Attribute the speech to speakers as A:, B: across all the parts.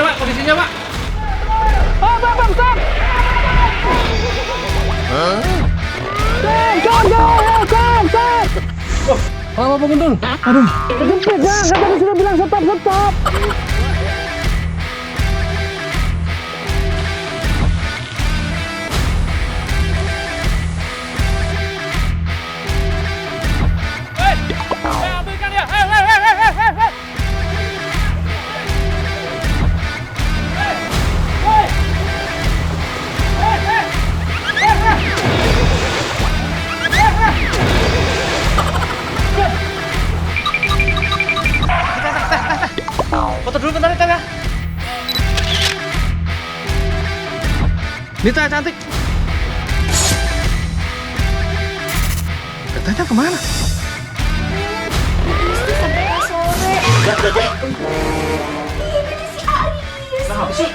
A: Pak kondisinya, Pak?
B: Oh, bang, stop! Stop!
A: Apa penguntul?
B: Aduh, kejepit ya, kan tadi sudah bilang stop!
A: Ambilkan dia! Hei! Foto dulu bentar ya. Nita cantik. Katanya kemana?
C: Sampai sore.
A: Udah.
C: Ini si Aris.
A: Kenapa sih?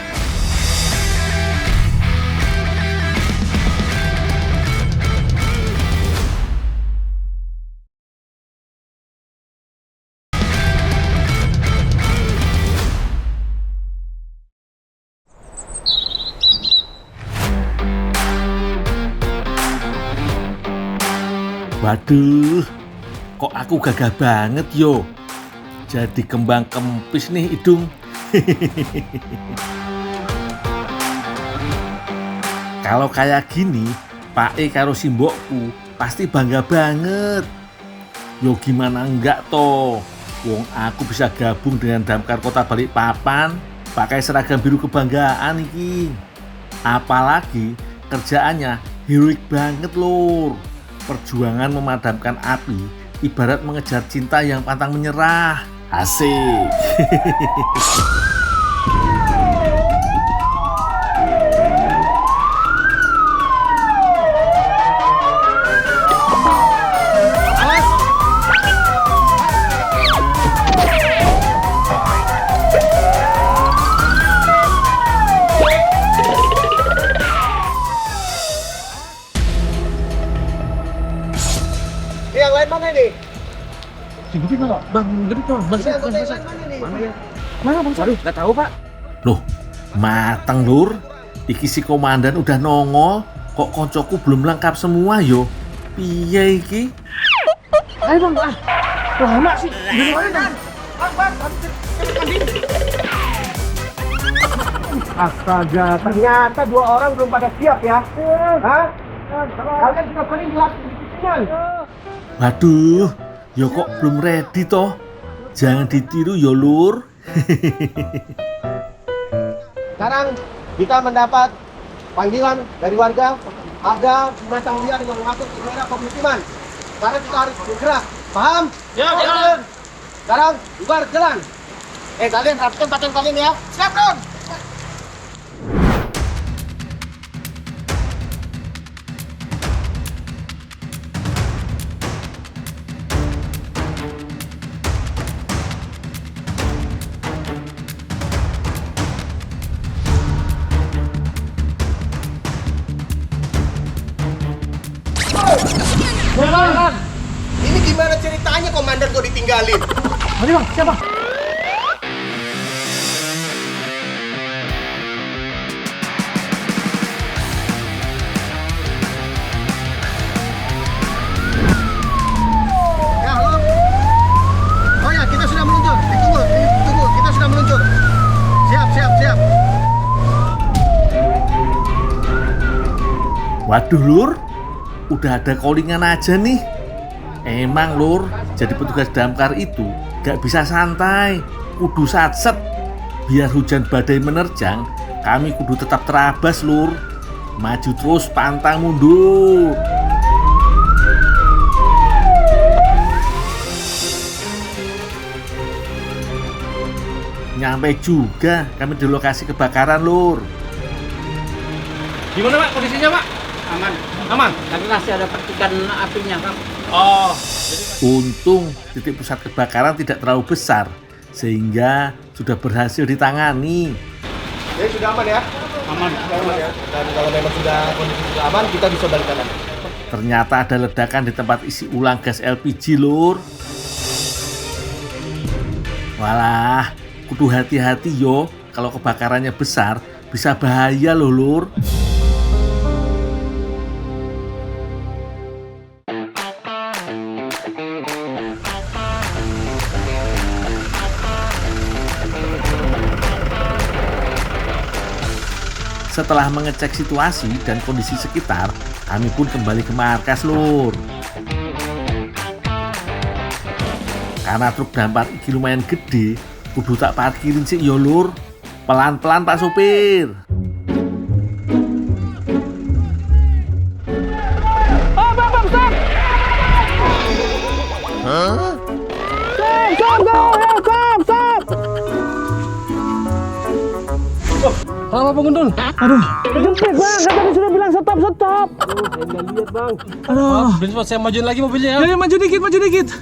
D: Waduh, kok aku gagah banget yo. Jadi kembang kempis nih hidung. Kalau kayak gini, Pak E karo simbokku pasti bangga banget. Yo gimana enggak toh? Wong aku bisa gabung dengan Damkar Kota Balikpapan pakai seragam biru kebanggaan iki. Apalagi kerjaannya heroik banget lur. Perjuangan memadamkan api ibarat mengejar cinta yang pantang menyerah. Asik.
E: Yang lain mana ini?
A: Bang, gede tuh. Bang,
E: Ini anggota yang lain mana nih?
A: Mana Bang? Aduh, nggak tahu Pak.
D: Loh, mateng lur. Iki si komandan udah nongol, kok koncoku belum lengkap semua yo. Piye iki?
B: Ayo bang, lama sih. Gimana bang?
E: Astaga, ternyata 2 orang belum pada siap ya. Hah? Kalian sudah paling dilatih.
D: Waduh, yo kok belum ready toh? Jangan ditiru yo lur.
E: Sekarang kita mendapat panggilan dari warga ada binatang liar yang masuk ke daerah pemukiman. Sekarang kita harus bergerak, paham?
A: Ya, jalan.
E: Sekarang bubar jalan. Kalian rapikan pakaian kalian ya. Siap, Don. Ini gimana ceritanya komandan kok ditinggalin?
B: Mari bang, siapa?
E: Ya, halo. Oh ya, kita sudah meluncur. Tunggu, kita sudah meluncur. Siap.
D: Waduh lur, udah ada callingan aja nih. Emang lur, jadi petugas damkar itu gak bisa santai, kudu satset. Biar hujan badai menerjang, kami kudu tetap terabas lur. Maju terus, pantang mundur. Nyampe juga kami di lokasi kebakaran lur.
A: Gimana Pak kondisinya Pak? Aman.
F: Tapi masih ada percikan apinya, Kang.
A: Oh,
D: Untung titik pusat kebakaran tidak terlalu besar sehingga sudah berhasil ditangani.
E: Jadi sudah aman ya?
F: Aman.
E: Ya. Dan kalau memang sudah kondisi sudah aman, kita bisa balik kanan.
D: Ternyata ada ledakan di tempat isi ulang gas LPG lur. Walah, kudu hati-hati yo kalau kebakarannya besar bisa bahaya loh Lur. Setelah mengecek situasi dan kondisi sekitar, kami pun kembali ke markas Lur. Karena truk damkar iki lumayan gede, kudu tak parkirin sih yo Lur. Pelan-pelan Pak Supir.
B: Oh, Bang, stop!
E: Hah?
B: Stop!
A: Apa pengundul?
B: Aduh, kejepit Bang, kan tadi sudah bilang stop.
A: Saya nggak lihat bang.
B: Aduh.
A: Bentar, saya majuin lagi mobilnya.
B: Ya, maju dikit.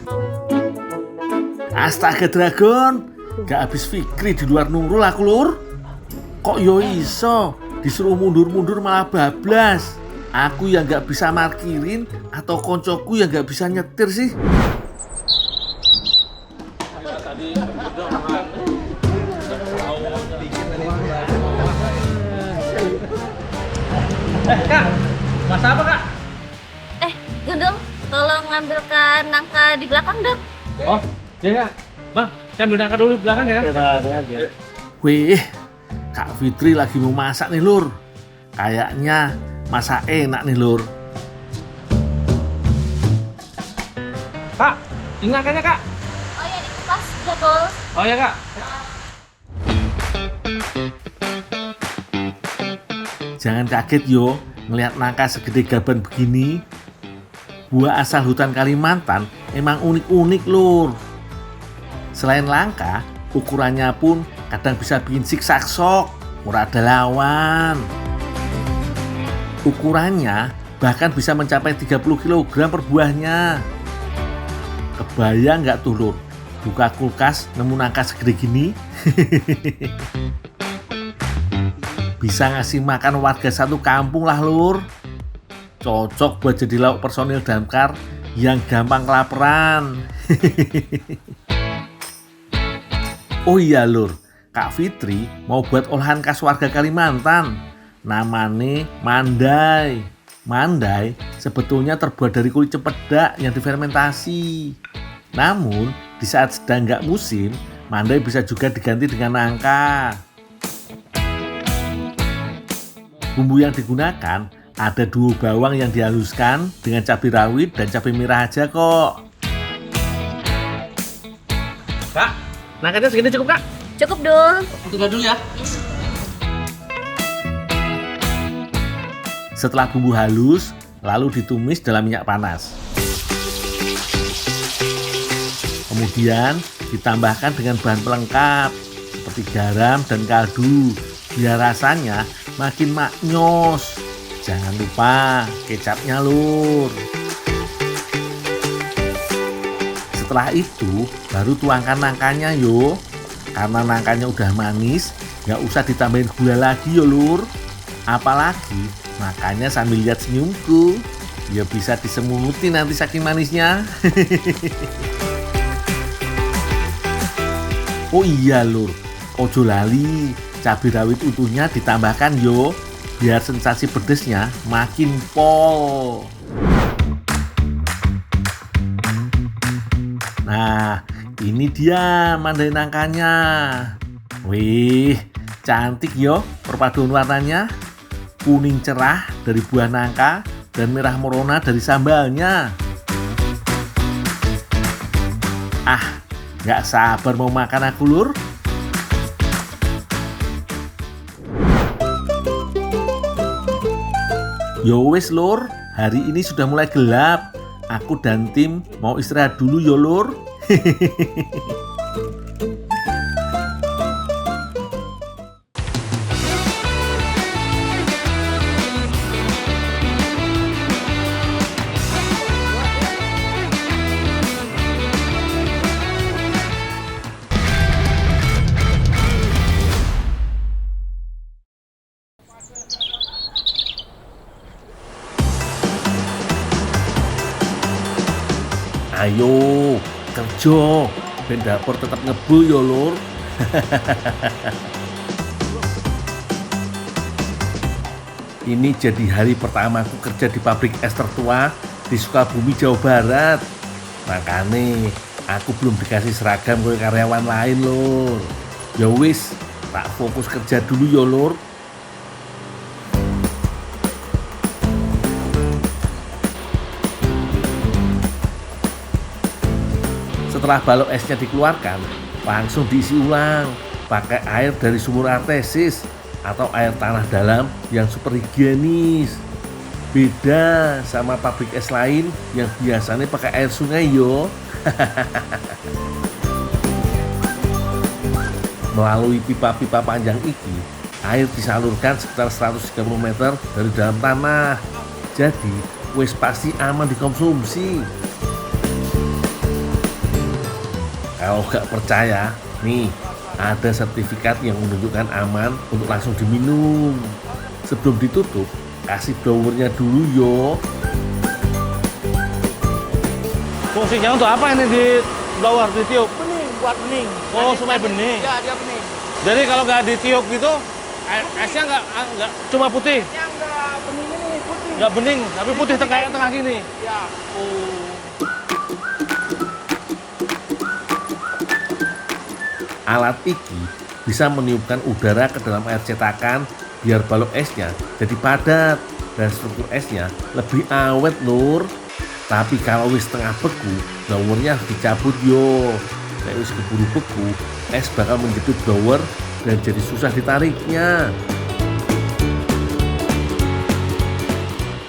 D: Astaga Dragon, gak habis fikri di luar Nurul aku Lur. Kok yo iso disuruh mundur-mundur malah bablas. Aku yang gak bisa markirin atau koncoku yang gak bisa nyetir sih.
A: Kak, masa apa Kak?
C: Gundul, tolong ngambilkan nangka di belakang dong.
A: Oh, iya Kak. Bang, saya ambil nangka dulu di belakang ya.
D: Wih, Kak Fitri lagi mau masak nih Lur. Kayaknya masak enak nih Lur.
A: Kak, ini nangkanya Kak.
C: Oh ya, dikupas jadul.
A: Oh ya Kak.
D: Jangan kaget yo ngelihat nangka segede gaban begini. Buah asal hutan Kalimantan emang unik-unik Lur. Selain langka, ukurannya pun kadang bisa bikin siksak sok, murah ada lawan. Ukurannya bahkan bisa mencapai 30 kg per buahnya. Kebayang nggak tuh Lur, buka kulkas nemu nangka segede gini? Bisa ngasih makan warga satu kampung lah Lur. Cocok buat jadi lauk personil damkar yang gampang kelaparan. Oh iya Lur, Kak Fitri mau buat olahan khas warga Kalimantan. Namanya mandai. Mandai sebetulnya terbuat dari kulit cempedak yang difermentasi. Namun di saat sedang nggak musim, mandai bisa juga diganti dengan nangka. Bumbu yang digunakan ada 2 bawang yang dihaluskan dengan cabai rawit dan cabai merah aja kok.
A: Kak, nangkanya segini cukup Kak?
C: Cukup Dul.
A: Tunggu dulu ya.
D: Setelah bumbu halus, lalu ditumis dalam minyak panas. Kemudian ditambahkan dengan bahan pelengkap seperti garam dan kaldu biar rasanya makin maknyos. Jangan lupa kecapnya Lur. Setelah itu baru tuangkan nangkanya yo. Karena nangkanya udah manis, nggak usah ditambahin gula lagi yo Lur. Apalagi makannya sambil lihat senyumku, ya bisa disemuti nanti saking manisnya. Oh iya Lur, ojo lali, cabai rawit utuhnya ditambahkan yo, biar sensasi pedesnya makin pol. Nah, ini dia mandai nangkanya. Wih, cantik yo perpaduan warnanya. Kuning cerah dari buah nangka dan merah merona dari sambalnya. Ah, nggak sabar mau makan aku Lur. Yo wes Lur, hari ini sudah mulai gelap. Aku dan tim mau istirahat dulu yo Lur. Ayo kerja, ben dapur tetap ngebul yo Lur. Ini jadi hari pertamaku kerja di pabrik es tertua di Sukabumi, Jawa Barat. Makanya aku belum dikasih seragam ke karyawan lain, Lur. Ya wis, tak fokus kerja dulu ya, Lur. Setelah balok esnya dikeluarkan, langsung diisi ulang pakai air dari sumur artesis atau air tanah dalam yang super higienis. Beda sama pabrik es lain yang biasanya pakai air sungai yo. Melalui pipa-pipa panjang iki, air disalurkan sekitar 130 meter dari dalam tanah. Jadi, wis pasti aman dikonsumsi. Kalau nggak percaya, nih ada sertifikat yang menunjukkan aman untuk langsung diminum. Sebelum ditutup, kasih blowernya dulu yo.
A: Fungsinya untuk apa ini di blower, ditiup?
F: Bening, buat bening.
A: Oh, supaya bening.
F: Ya, dia bening.
A: Jadi kalau nggak ditiup gitu, esnya nggak cuma putih,
F: Yang enggak bening ini putih.
A: nggak bening, tapi putih tengah gini.
F: Ya.
D: Alat iki bisa meniupkan udara ke dalam air cetakan biar balok esnya jadi padat dan struktur esnya lebih awet, Lur. Tapi kalau wis setengah beku, blowernya harus dicabut yo. Nek wis keburu beku, es bakal menjepit blower dan jadi susah ditariknya.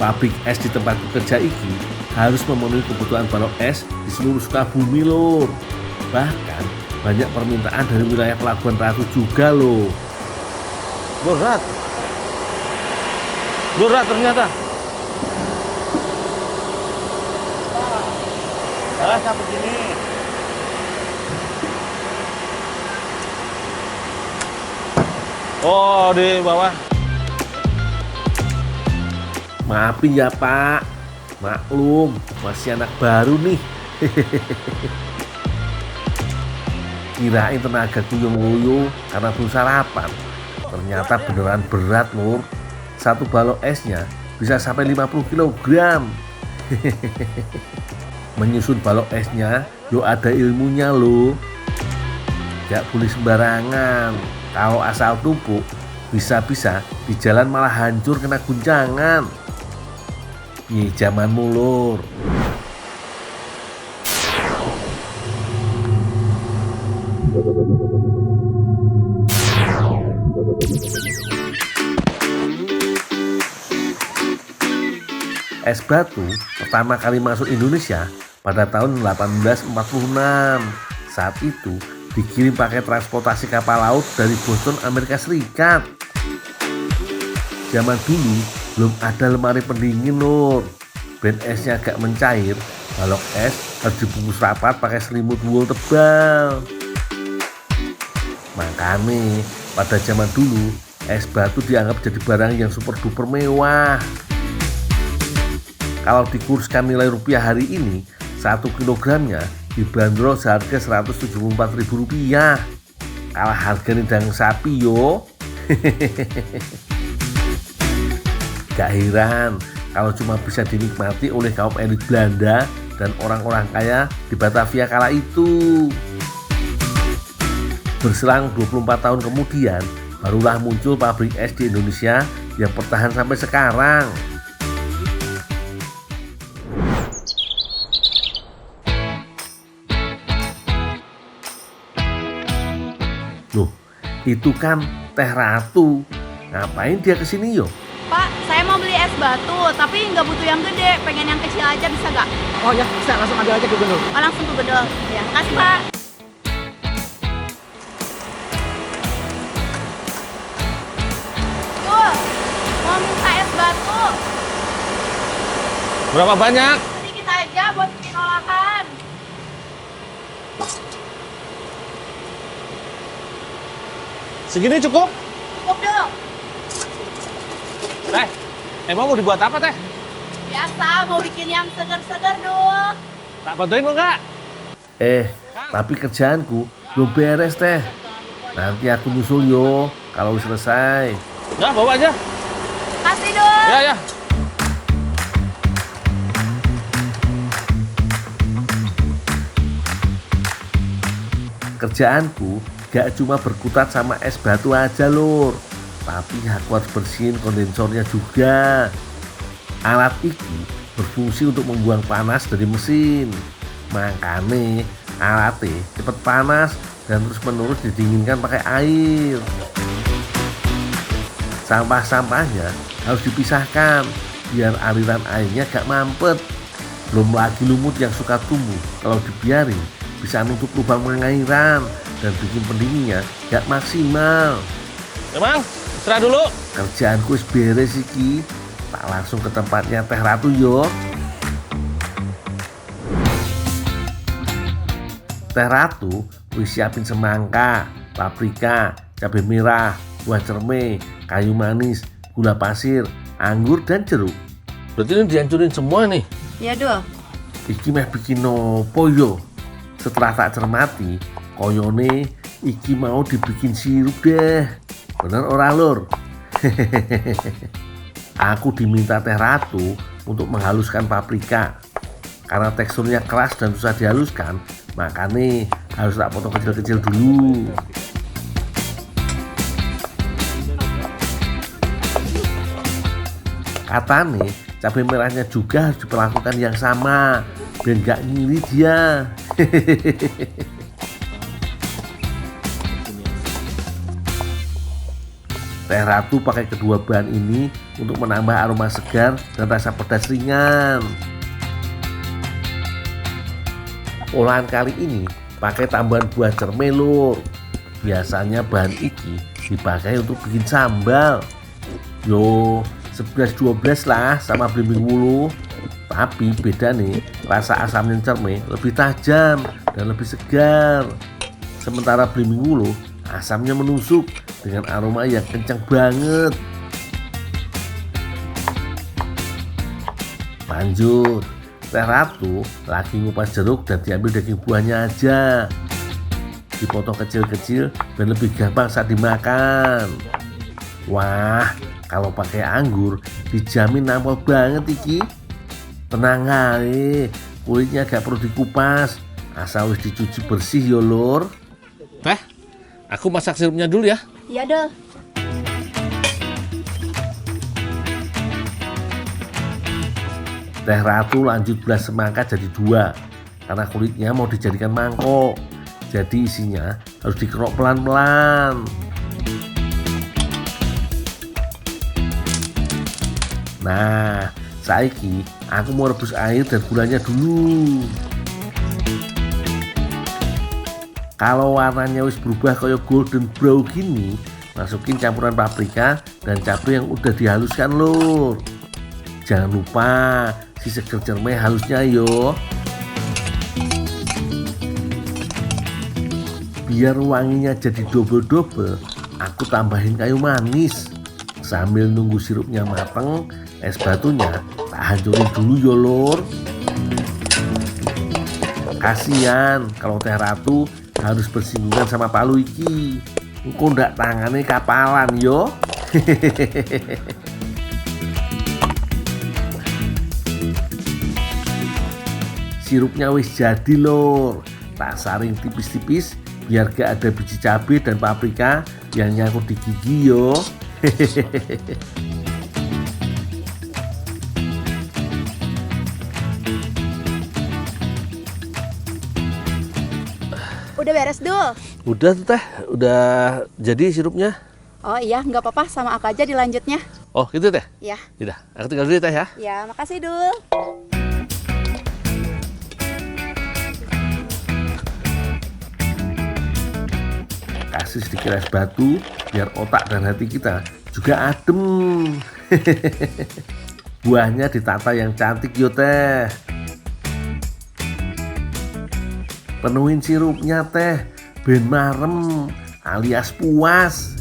D: Pabrik es di tempat kerja iki harus memenuhi kebutuhan balok es di seluruh Sukabumi, Lur. Bahkan banyak permintaan dari wilayah Pelabuhan Ratu juga loh.
A: Berat ternyata.
F: Rasa begini.
A: Oh, di bawah.
D: Maafin ya Pak, maklum masih anak baru nih. Kirain tenagaku yang loyo karena belum sarapan. Ternyata beneran berat, Lur. Satu balok esnya bisa sampai 50 kg. Menyusun balok esnya yo ada ilmunya loh. Gak boleh sembarangan. Kalau asal tumpuk, bisa-bisa di jalan malah hancur kena guncangan. Piye zamanmu, Lur. Es batu pertama kali masuk Indonesia pada tahun 1846. Saat itu dikirim pakai transportasi kapal laut dari Boston, Amerika Serikat. Zaman dulu belum ada lemari pendingin, Lur. Ben esnya agak mencair, balok es harus dibungkus rapat pakai selimut wool tebal. Makanya pada zaman dulu es batu dianggap jadi barang yang super duper mewah. Kalau dikurskan nilai rupiah hari ini, 1 kilogramnya dibanderol seharga Rp174.000. Kalah harga nindang sapi yo. Gak heran kalau cuma bisa dinikmati oleh kaum elit Belanda dan orang-orang kaya di Batavia kala itu. Berselang 24 tahun kemudian, barulah muncul pabrik es di Indonesia yang bertahan sampai sekarang. Loh, itu kan Teh Ratu. Ngapain dia kesini yo?
G: Pak, saya mau beli es batu, tapi nggak butuh yang gede, pengen yang kecil aja, bisa nggak?
B: Oh ya, bisa langsung ambil aja ke Gunung.
G: Oh, langsung ke bedol. Ya, makasih Pak. Tuh, mau minta es batu,
A: Berapa banyak?
G: sedikit aja buat bikin olahan.
A: Segini cukup?
G: Cukup dong.
A: Teh, emang mau dibuat apa, Teh?
G: Biasa, mau bikin yang segar-segar dong.
A: Tak bantuin kok, Kak?
D: Tapi kerjaanku belum beres, Teh. Nanti aku nyusul yo kalau selesai.
A: Udah, bawa aja.
G: Makasih, Dul.
A: Ya, ya.
D: Kerjaanku gak cuma berkutat sama es batu aja lur, tapi aku harus bersihin kondensornya juga. Alat ini berfungsi untuk membuang panas dari mesin, makanya alatnya cepat panas dan terus menerus didinginkan pakai air. Sampah-sampahnya harus dipisahkan biar aliran airnya gak mampet. Belum lagi lumut yang suka tumbuh kalau dibiarin bisa nutup lubang pengairan dan bikin pendinginnya gak maksimal.
A: Memang, serah dulu.
D: Kerjaanku wis beres iki, tak langsung ke tempatnya Teh Ratu yo. Teh Ratu wis siapin semangka, paprika, cabai merah, buah cerme, kayu manis, gula pasir, anggur dan jeruk.
A: Berarti ini dihancurin semua nih.
G: Ya, Dul.
D: Iki meh bikin nopo yo? Setelah tak cermati, koyone iki mau dibikin sirup deh. Bener ora lur? Aku diminta Teh Ratu untuk menghaluskan paprika. Karena teksturnya keras dan susah dihaluskan, makanya harus tak potong kecil-kecil dulu. Katanya cabai merahnya juga harus diperlakukan yang sama biar gak ngiri dia. Teh Ratu pakai kedua bahan ini untuk menambah aroma segar dan rasa pedas ringan. Olahan kali ini pakai tambahan buah cerme lur. Biasanya bahan iki dipakai untuk bikin sambal. Yo 11-12 lah sama belimbing wuluh. Tapi beda nih, rasa asamnya cerme lebih tajam dan lebih segar. Sementara belimbing wuluh asamnya menusuk dengan aroma yang kencang banget. Lanjut, Teh Ratu lagi ngupas jeruk dan diambil daging buahnya aja. Dipotong kecil-kecil dan lebih gampang saat dimakan. Wah, kalau pakai anggur dijamin nampol banget iki. Tenang aja, kulitnya gak perlu dikupas, asal wis dicuci bersih yo lur.
A: Teh, aku masak sirupnya dulu ya.
G: Iya, Dul.
D: Teh Ratu lanjut belah semangka jadi 2 karena kulitnya mau dijadikan mangkok. Jadi isinya harus dikerok pelan-pelan. Nah, saiki aku mau rebus air dan gulanya dulu. Kalau warnanya wis berubah kayak golden brown gini, masukin campuran paprika dan cabai yang udah dihaluskan lur. Jangan lupa si seger cerme halusnya yo. Biar wanginya jadi double-double, aku tambahin kayu manis. Sambil nunggu sirupnya mateng, es batunya tak hancurin dulu yo lur. Kasian kalau Teh Ratu harus bersinggungan sama palu iki. Engko ndak tangannya kapalan yo. Sirupnya wis jadi lor. Tak saring tipis-tipis biar gak ada biji cabai dan paprika yang nyangkut di gigi yo.
G: Udah beres, Dul.
A: Udah tuh Teh, udah jadi sirupnya.
G: Oh iya, nggak apa-apa, sama aku aja dilanjutnya.
A: Oh gitu Teh?
G: Ya.
A: Udah, aku tinggal dulu Teh ya.
G: Ya, makasih, Dul.
D: Kasih sedikit es batu biar otak dan hati kita juga adem. Buahnya ditata yang cantik yo Teh. Penuhin sirupnya Teh, ben marem alias puas.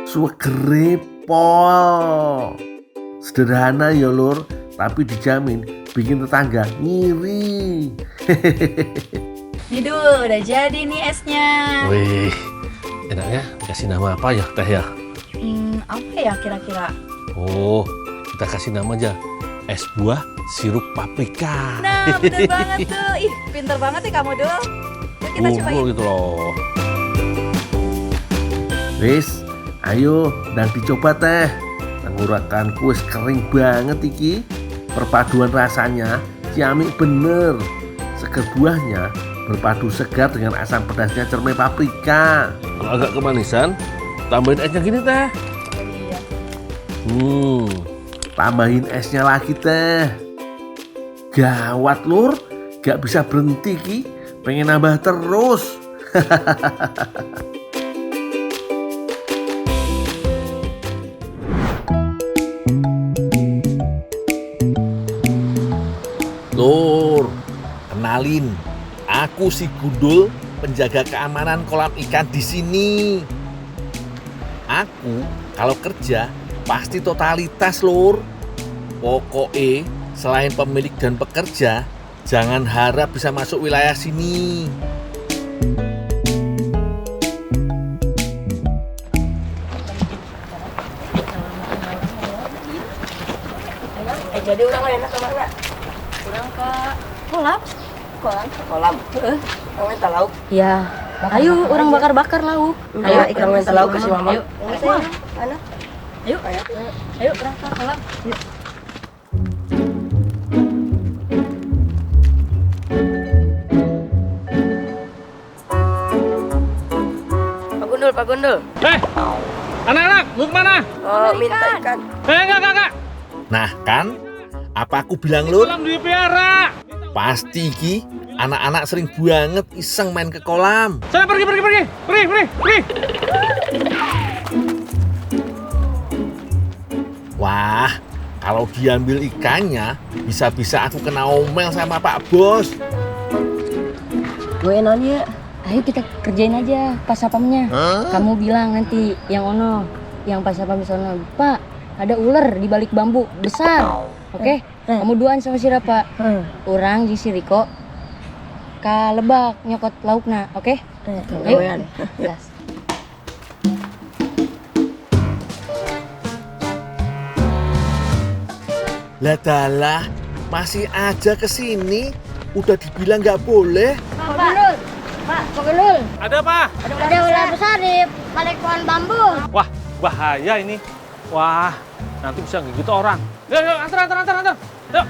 D: Suwegere pol. Sederhana ya lur, tapi dijamin bikin tetangga ngiri.
G: Nih, Dul, udah jadi nih esnya.
A: Wih, Enaknya kasih nama apa ya teh ya?
G: Apa ya kira-kira?
A: Oh, kita kasih nama aja es buah sirup paprika.
G: Nah, bener banget tuh. Ih, pinter banget ya kamu, Dul. Yuk kita cobain.
A: Gitu loh.
D: Wis, ayo dan dicoba teh. Tenggorokanku wis kering banget iki. Perpaduan rasanya ciamik bener. Seger buahnya berpadu segar dengan asam pedasnya cermai paprika.
A: Kalau agak kemanisan, tambahin esnya gini teh.
G: Iya.
D: Tambahin esnya lagi teh. Gawat lur, gak bisa berhenti ki. Pengen nambah terus. Lur, kenalin, aku si Gundul, penjaga keamanan kolam ikan di sini. Aku kalau kerja pasti totalitas, lur. Pokoknya selain pemilik dan pekerja, jangan harap bisa masuk wilayah sini.
F: Jadi orang lain kemana?
G: Kurang ke kolam.
F: Kolam. Orang minta lauk.
C: Ya, ayo orang bakar-bakar lauk.
F: Ayo, orang minta lauk kasih mama.
G: Ayo,
F: Mana?
G: ayo, ayo kurang ke kolam. Yuk.
F: Pak Gundul.
A: Anak-anak, mau kemana?
F: Oh, minta ikan.
A: Enggak.
D: Nah kan, apa aku bilang lur?
A: Kolam dipiara.
D: Pasti ki, anak-anak sering banget iseng main ke kolam.
A: Sana pergi.
D: Wah, kalau diambil ikannya, bisa-bisa aku kena omel sama Pak Bos.
H: Gue nanya, ayo kita kerjain aja pas sapamnya. Kamu bilang nanti yang ono, yang pas sapam sono, Pak, ada ular di balik bambu besar. Oke? Kamu duaan sama si Rapa. Orang jeung si Riko ka lebak nyokot laukna, oke? Ayo. Gas.
D: Lah dalah, masih aja kesini. Udah dibilang nggak boleh.
H: Pak Gundul.
A: Ada apa?
H: Ada ular besar di balik pohon bambu.
A: Wah, bahaya ini. Wah, nanti bisa gigit orang. Yuk, antar. Yuk.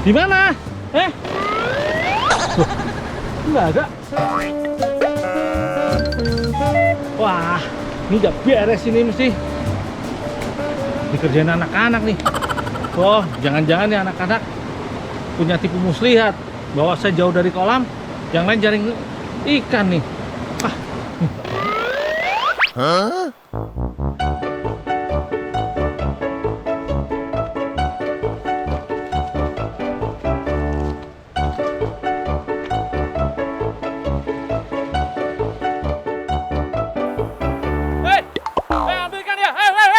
A: Di mana? Loh, nggak ada. Wah, ini nggak beres ini mesti. Dikerjain anak-anak nih. Oh, jangan-jangan nih anak-anak punya tipu muslihat. Bawa saya jauh dari kolam, yang lain jaring ikan nih. Hei, ambil ikan ya. Hei.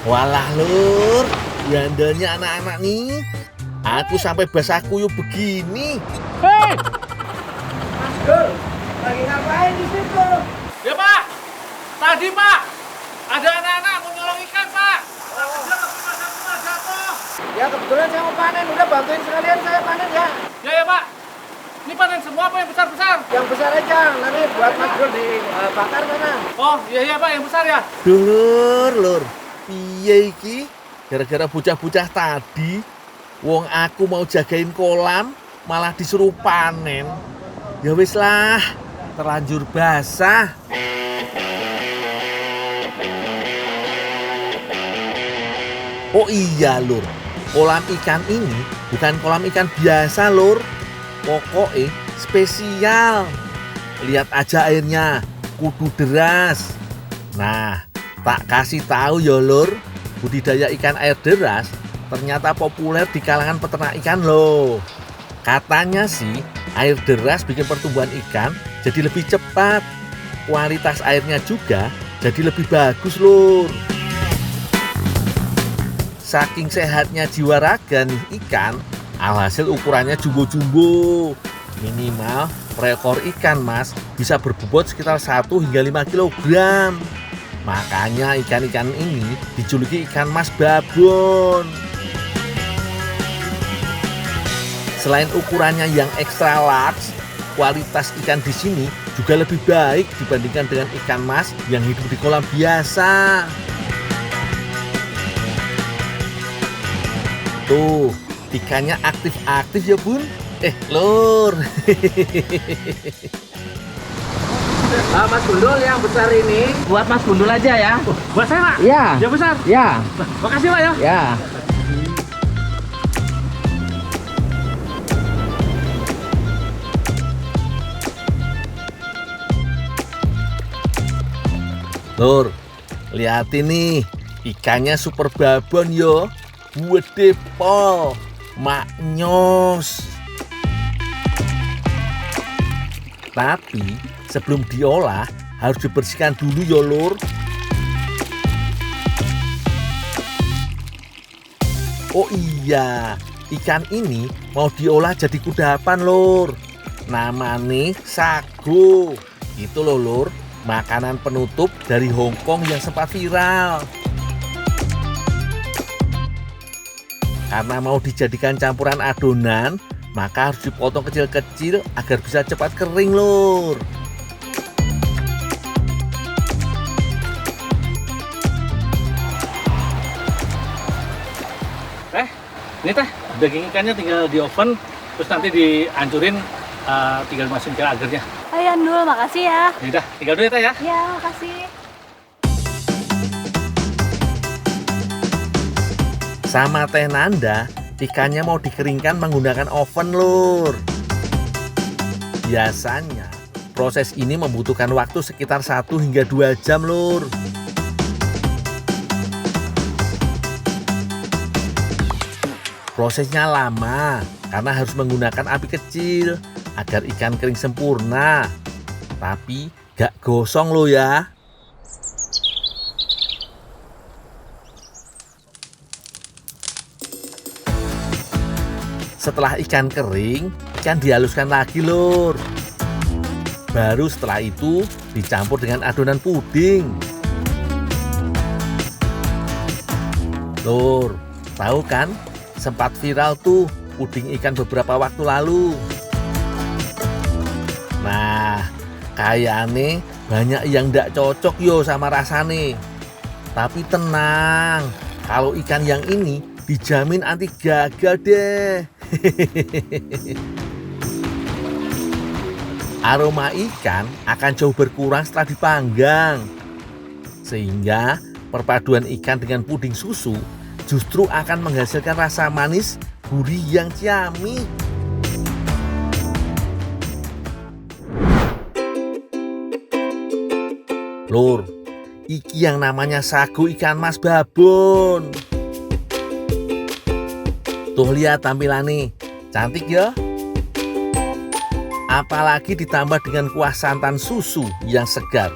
D: Walah lur, bandelnya anak-anak nih. Aku sampai basah kuyup begini.
A: Hei!
F: Gul, lagi ngapain di situ?
A: Ya Pak, tadi Pak, ada anak-anak mau nyolong ikan Pak.
F: Ya kebetulan saya mau panen, udah bantuin sekalian saya panen ya.
A: Ya Pak, ini panen semua apa yang besar-besar?
F: Yang besar aja, nanti buat Mas Gul dibakar sana.
A: Oh iya Pak, yang besar ya.
D: Duh lur, piye iki? Gara-gara bocah-bocah tadi, wong aku mau jagain kolam, malah disuruh panen. Ya wis lah, terlanjur basah. Oh iya lur, kolam ikan ini bukan kolam ikan biasa lur. Pokoknya spesial. Lihat aja airnya, kudu deras. Nah, tak kasih tahu ya lur, budidaya ikan air deras ternyata populer di kalangan peternak ikan loh. Katanya sih air deras bikin pertumbuhan ikan jadi lebih cepat. Kualitas airnya juga jadi lebih bagus lur. Saking sehatnya jiwa raga nih ikan, alhasil ukurannya jumbo-jumbo. Minimal per ekor ikan mas bisa berbobot sekitar 1 hingga 5 kg. Makanya ikan-ikan ini dijuluki ikan mas babon. Selain ukurannya yang extra large, kualitas ikan di sini juga lebih baik dibandingkan dengan ikan mas yang hidup di kolam biasa. Tuh, ikannya aktif-aktif ya bun. Lur.
F: Mas Gundul yang besar ini buat Mas Gundul aja ya.
A: Buat saya Pak?
F: Iya.
A: Yang besar?
F: Ya.
A: Makasih Pak ya.
F: Ya.
D: Lur, liatin nih, ikannya super babon yo. Gede pol, maknyos. Tapi sebelum diolah harus dibersihkan dulu yo lur. Oh iya, ikan ini mau diolah jadi kudapan lur. Namanya sago. Itu loh lur, makanan penutup dari Hong Kong yang sempat viral. Karena mau dijadikan campuran adonan, maka harus dipotong kecil-kecil agar bisa cepat kering lur.
A: Ini teh daging ikannya tinggal di oven, terus nanti dihancurin, tinggal dimasukin ke agarnya.
G: Ayo Ndul, makasih ya.
A: Yaudah, tinggal dulu ya teh ya.
G: Ya, makasih.
D: Sama teh Nanda, ikannya mau dikeringkan menggunakan oven lur. Biasanya proses ini membutuhkan waktu sekitar 1 hingga 2 jam lur. Prosesnya lama karena harus menggunakan api kecil agar ikan kering sempurna. Tapi gak gosong loh ya. Setelah ikan kering, ikan dihaluskan lagi lur. Baru setelah itu dicampur dengan adonan puding. Lur, tahu kan? Sempat viral tuh puding ikan beberapa waktu lalu. Nah, kayaknya banyak yang ndak cocok yo sama rasane. Tapi tenang, kalau ikan yang ini dijamin anti gagal deh. Aroma ikan akan jauh berkurang setelah dipanggang. Sehingga perpaduan ikan dengan puding susu justru akan menghasilkan rasa manis gurih yang ciamik. Lur, iki yang namanya sago ikan mas babon. Tuh lihat tampilannya, cantik ya. Apalagi ditambah dengan kuah santan susu yang segar.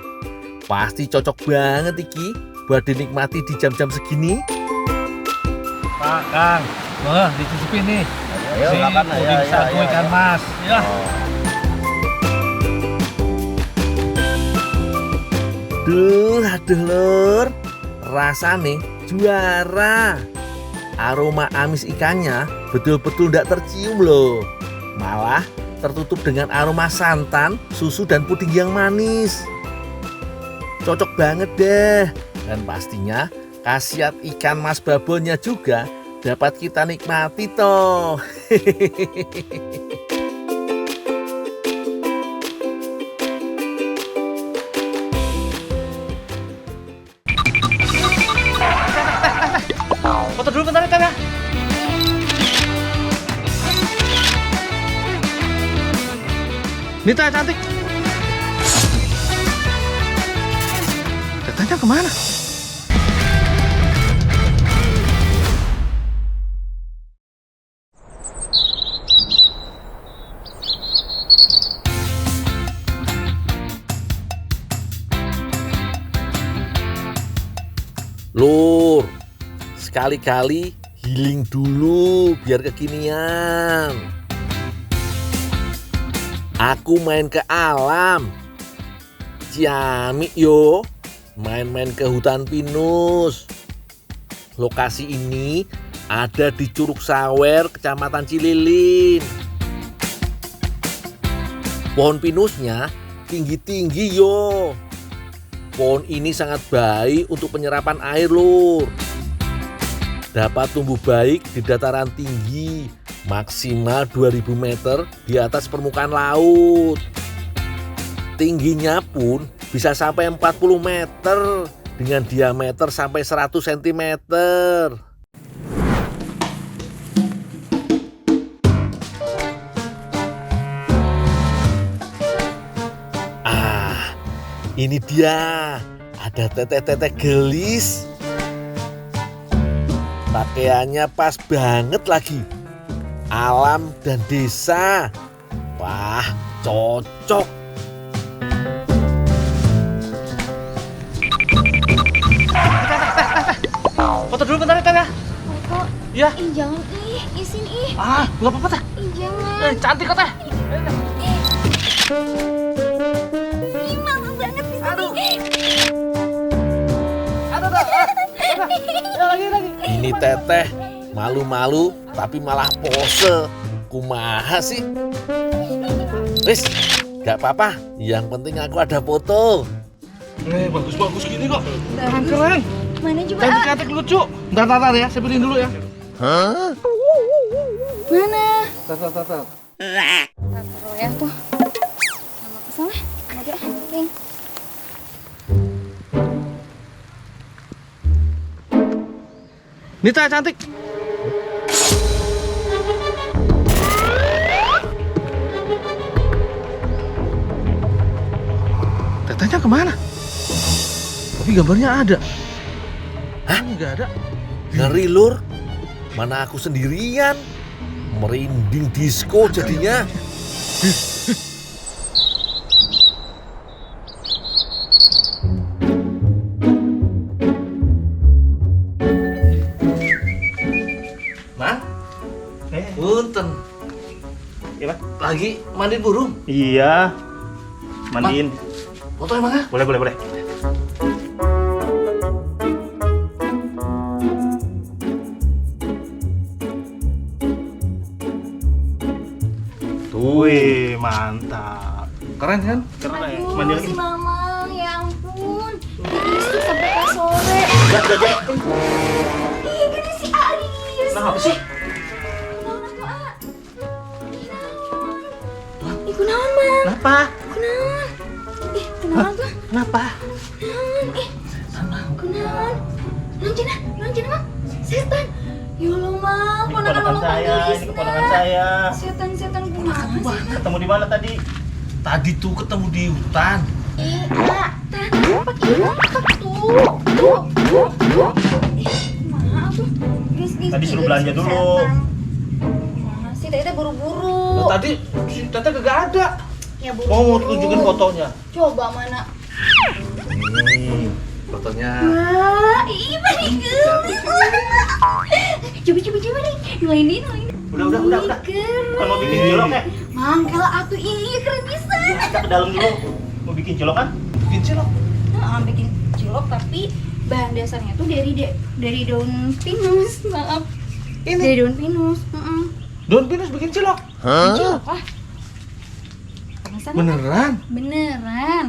D: Pasti cocok banget iki buat dinikmati di jam-jam segini.
A: Pak, Kang, dicicipin nih.
E: Ayo, makan,
A: puding sago ikan mas. Ya.
D: Aduh lur, rasanya juara. Aroma amis ikannya betul-betul tidak tercium loh. Malah tertutup dengan aroma santan, susu dan puding yang manis. Cocok banget deh. Dan pastinya khasiat ikan mas babonnya juga dapat kita nikmati toh.
A: Foto dulu bentar ya. Nita cantik. Tetenya kemana?
D: Lur, sekali-kali healing dulu biar kekinian. Aku main ke alam. Ciamik yo, main-main ke hutan pinus. Lokasi ini ada di Curug Sawer, Kecamatan Cililin. Pohon pinusnya tinggi-tinggi yo. Pohon ini sangat baik untuk penyerapan air, Lur. Dapat tumbuh baik di dataran tinggi, maksimal 2000 meter di atas permukaan laut. Tingginya pun bisa sampai 40 meter dengan diameter sampai 100 cm. Ini dia, ada teteh-teteh gelis. Pakaiannya pas banget lagi. Alam dan desa. Wah, cocok.
A: Foto dulu bentar ya, Teh ya.
G: Foto.
A: Iya.
G: Ih, jangan ih, izin ih.
A: Ah, nggak apa-apa, Teh.
G: Ih, jangan.
A: Cantik kok, Teh.
G: Ih, malu banget di sini.
D: Ini teteh malu-malu tapi malah pose. Kumaha sih? Wis, gak apa-apa. Yang penting aku ada foto.
A: Bagus-bagus gini kok.
G: Bagus. Mana coba?
A: Cantik lucu. Bentar ya, saya beliin dulu ya.
G: Mana?
A: Tar.
G: Taruh ya tuh. Sama ke sana. Ada ring.
A: Ini Teh cantik. Tetehnya kemana? Tapi gambarnya ada.
D: Hah?
A: Nggak ada.
D: Ngeri, Lur. Mana aku sendirian. Merinding disco jadinya.
A: Mang? Punten.
B: Iya, Pak?
A: Lagi mandiin burung.
B: Iya. Mandiin.
A: Foto emang ya?
B: Boleh. Wih, mantap.
A: Keren kan?
B: Keren.
G: Aduh,
B: Mandi lagi.
G: si Mamang, ya ampun. Itu sampai pas sore.
B: Udah.
G: Ih, gini si Aris.
B: Nah, apa sih?
G: Kunaon atuh, A? Ih, naon? Ih, kunaon, Mang?
B: Kenapa?
G: Kunaon? Ih, kunaon tuh?
B: Kenapa?
G: Kunaon? Ih, kunaon? Naon cenah, Mang? Setan. Ya Allah, Mang.
B: Ini keponakan saya, ini keponakan saya.
G: Setan kumaha sih?
B: Ketemu di mana tadi?
A: Tadi tuh ketemu di hutan.
G: Ih, A, tadi pakai apa tuh? Kumaha tuh? Geus.
B: Tadi suruh belanja dulu.
G: Kumaha sih, tadi teh buru-buru.
A: Nah, tadi si Teteh kagak ada.
G: Ya
A: Mau tunjukin fotonya.
G: Coba mana?
A: Nih, fotonya.
G: Wah, ih, paling gelis. Coba nih. Nulain.
B: Udah.
G: Keren.
B: Bukan mau bikin cilok ya?
G: Mang, kalau atuh ini keren bisa.
B: Kita ke dalam dulu. Mau bikin cilok kan?
A: Bikin cilok.
G: Nah, bikin cilok tapi bahan dasarnya tuh dari daun pinus. Maaf.
A: Ini?
G: Dari daun pinus.
A: Daun pinus bikin cilok.
G: Cilok lah. Penasaran?
A: Beneran?
G: Beneran.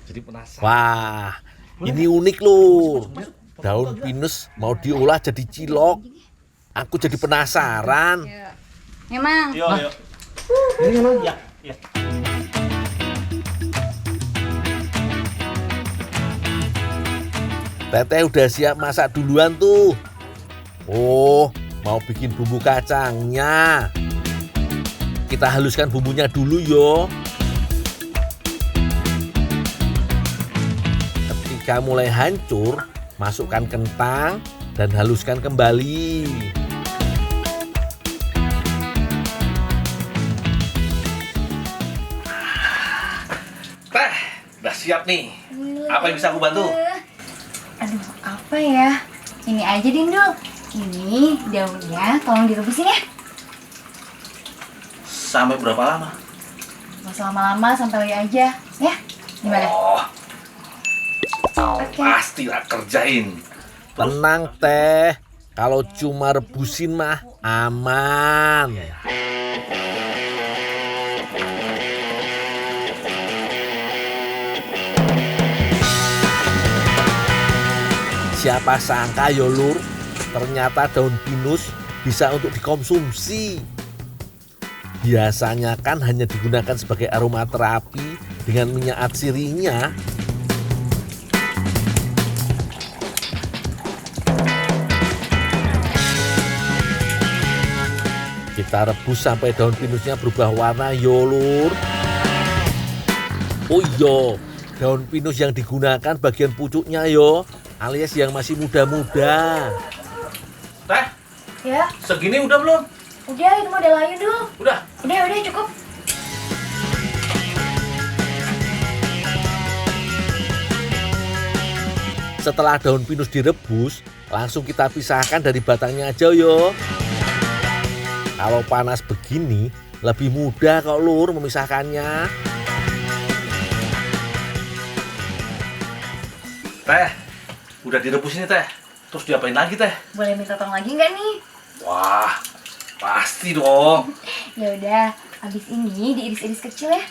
A: Jadi penasaran.
D: Wah, ini unik, Lur. Daun pinus mau diolah jadi cilok. Aku jadi penasaran.
G: Memang.
B: Yo.
A: Ini emang
B: Ya.
D: Teteh udah siap masak duluan tuh. Oh, mau bikin bumbu kacangnya. Kita haluskan bumbunya dulu yo. Ketika mulai hancur, masukkan kentang dan haluskan kembali. siap nih. Apa yang bisa aku bantu?
G: Aduh, apa ya? Ini aja, Dindul. Ini daunnya tolong direbusin ya.
D: Sampai berapa lama?
G: Gak usah lama-lama, sampai lagi aja. Ya, gimana?
D: Oh,
G: Oke.
D: pasti tak kerjain. Tenang teh, kalau cuma rebusin mah aman. Siapa sangka ya lur, ternyata daun pinus bisa untuk dikonsumsi. Biasanya kan hanya digunakan sebagai aromaterapi dengan minyak atsirinya. Kita rebus sampai daun pinusnya berubah warna yo lur. Oh iya, daun pinus yang digunakan bagian pucuknya yo, alias yang masih muda-muda. Teh,
G: Ya,
D: segini udah belum?
G: udah itu model layu dulu.
D: Udah.
G: Udah cukup.
D: Setelah daun pinus direbus, langsung kita pisahkan dari batangnya aja yo. Kalau panas begini, lebih mudah kok lur memisahkannya. Teh, udah direbus ini teh. Terus diapain lagi teh?
G: Boleh minta tolong lagi nggak nih?
D: Wah, pasti dong.
G: Ya udah, habis ini diiris-iris kecil ya.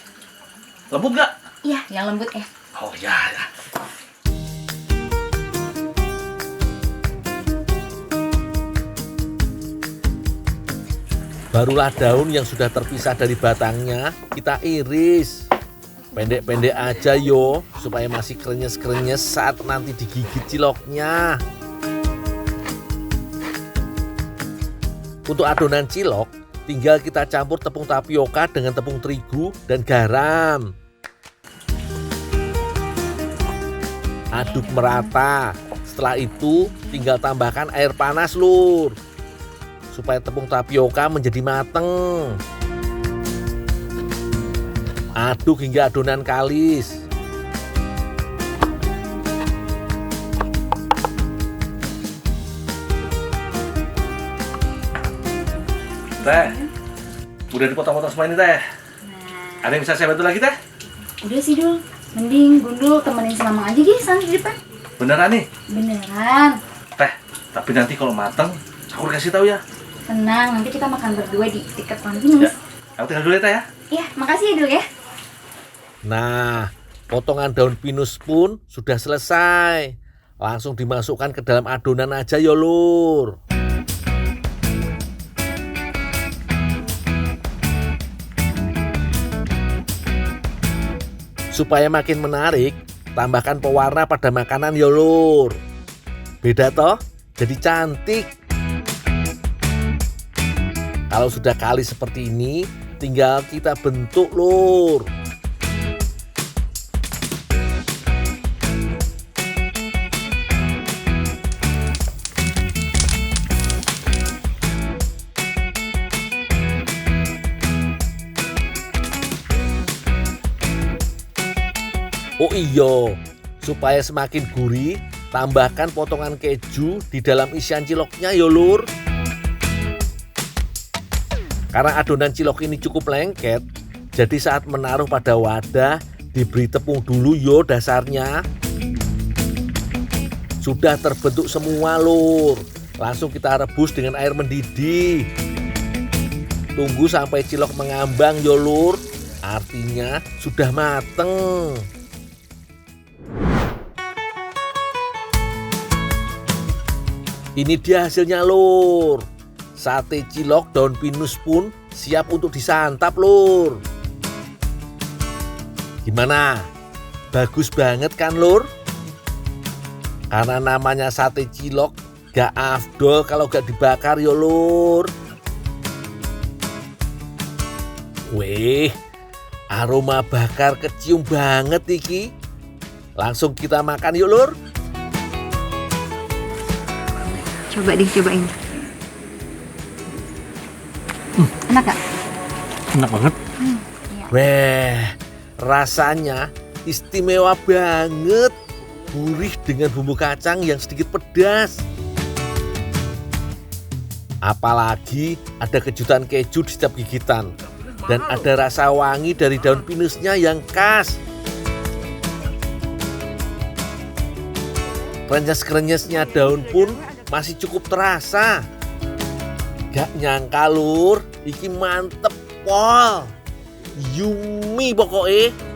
D: Lembut nggak?
G: Iya, yang lembut ya.
D: Oh ya. Barulah daun yang sudah terpisah dari batangnya kita iris. Pendek-pendek aja yo, supaya masih krenyes-krenyes saat nanti digigit ciloknya. Untuk adonan cilok, tinggal kita campur tepung tapioka dengan tepung terigu dan garam. Aduk merata. Setelah itu tinggal tambahkan air panas lur, supaya tepung tapioka menjadi mateng. Aduk hingga adonan kalis. Teh, udah dipotong-potong semua ini teh. Ada yang bisa saya bantu lagi teh?
G: Udah sih Dul, mending Gundul temenin si Mamang aja sana di depan.
D: Beneran nih?
G: Beneran.
D: Teh, tapi nanti kalau mateng, aku kasih tahu ya.
G: Tenang, nanti kita makan berdua di dekat pohon pinus.
D: Ya, aku tinggal dulu ya teh ya.
G: Iya, makasih ya Dul ya.
D: Nah, potongan daun pinus pun sudah selesai. Langsung dimasukkan ke dalam adonan aja ya lur. Supaya makin menarik, tambahkan pewarna pada makanan ya lur. Beda toh, jadi cantik. Kalau sudah kalis seperti ini, tinggal kita bentuk lur. Oh iya, supaya semakin gurih, tambahkan potongan keju di dalam isian ciloknya ya lur. Karena adonan cilok ini cukup lengket, jadi saat menaruh pada wadah, diberi tepung dulu yo dasarnya. Sudah terbentuk semua lur, langsung kita rebus dengan air mendidih. Tunggu sampai cilok mengambang yo lur, artinya sudah mateng. Ini dia hasilnya lur. Sate cilok daun pinus pun siap untuk disantap lur. Gimana? Bagus banget kan lur? Karena namanya sate cilok, gak afdol kalau gak dibakar yo lur. Wih, aroma bakar kecium banget iki. Langsung kita makan yuk lur.
G: Coba deh, cobain. Enak gak?
A: Enak banget.
D: Weh, rasanya Istimewa banget. Gurih dengan bumbu kacang yang sedikit pedas. Apalagi ada kejutan keju di setiap gigitan. Dan ada rasa wangi dari daun pinusnya yang khas. Krenyes-krenyesnya daun pun masih cukup terasa. Gak nyangka lur, iki mantep pol. Yummy pokoknya.